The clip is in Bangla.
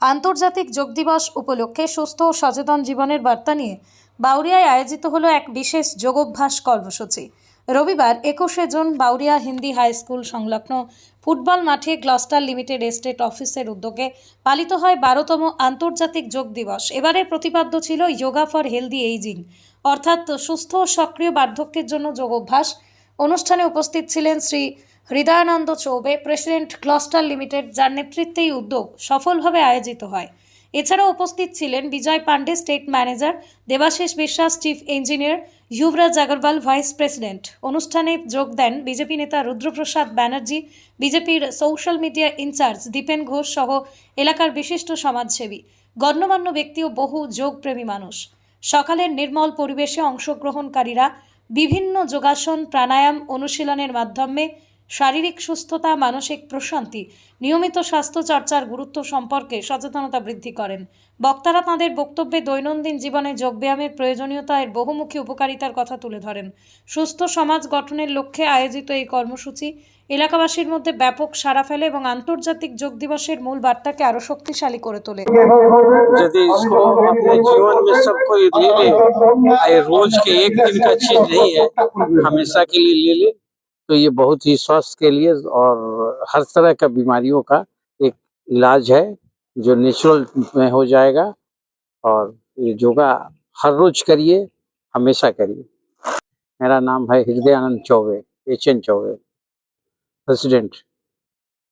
আন্তর্জাতিক যোগ দিবস উপলক্ষে সুস্থ ও সচেতন জীবনের বার্তা নিয়ে বাউরিয়ায় আয়োজিত হলো এক বিশেষ যোগাভ্যাস কর্মসূচি। রবিবার 21শে জুন বাউরিয়া হিন্দি হাই স্কুল সংলগ্ন ফুটবল মাঠে গ্লস্টার লিমিটেড এস্টেট অফিসের উদ্যোগে পালিত হয় 12তম আন্তর্জাতিক যোগ দিবস। এবারের প্রতিপাদ্য ছিল যোগা ফর হেলদি এইজিং, অর্থাৎ সুস্থ ও সক্রিয় বার্ধক্যের জন্য যোগাভ্যাস। অনুষ্ঠানে উপস্থিত ছিলেন Shri Hridayananda Choubey, president Gloster limited, যার নেতৃত্বে এই উদ্যোগ সফলভাবে আয়োজিত হয়। এছাড়াও উপস্থিত ছিলেন Bijay Pandey, state manager, Debashish Biswas, chief engineer, Yuvraj Agarwal, vice president. অনুষ্ঠানে যোগ দেন বিজেপি নেতা রুদ্রপ্রসাদ ব্যানার্জি, বিজেপির social media incharge Dipen Ghosh সহ এলাকার বিশিষ্ট সমাজসেবী, গণ্যমান্য ব্যক্তি ও বহু যোগপ্রেমী মানুষ। সকালের নির্মল পরিবেশে অংশগ্রহণকারীরা বিভিন্ন যোগাসন, প্রাণায়াম অনুশীলনের মাধ্যমে শারীরিক সুস্থতা, মানসিক প্রশান্তি, নিয়মিত স্বাস্থ্য চর্চার গুরুত্ব সম্পর্কে সচেতনতা বৃদ্ধি করেন। বক্তারা তাঁদের বক্তব্যে দৈনন্দিন জীবনে যোগব্যায়ামের প্রয়োজনীয়তা এর বহুমুখী উপকারিতার কথা তুলে ধরেন। সুস্থ সমাজ গঠনের লক্ষ্যে আয়োজিত এই কর্মসূচি এলাকাবাসীর মধ্যে ব্যাপক সাড়া ফেলে এবং আন্তর্জাতিক যোগ দিবসের মূল বার্তাকে আরও শক্তিশালী করে তোলে। यदि इसको अपने जीवन में सबको ले ले, ये रोज के एक दिन का चीज नहीं है, हमेशा के लिए ले ले तो ये बहुत ही स्वास्थ्य के लिए और हर तरह का बीमारियों का एक इलाज है जो नेचुरल में हो जाएगा। और ये योगा हर रोज करिए, हमेशा करिए। मेरा नाम है हृदयानंद चौबे, HN चौबे, प्रेसिडेंट।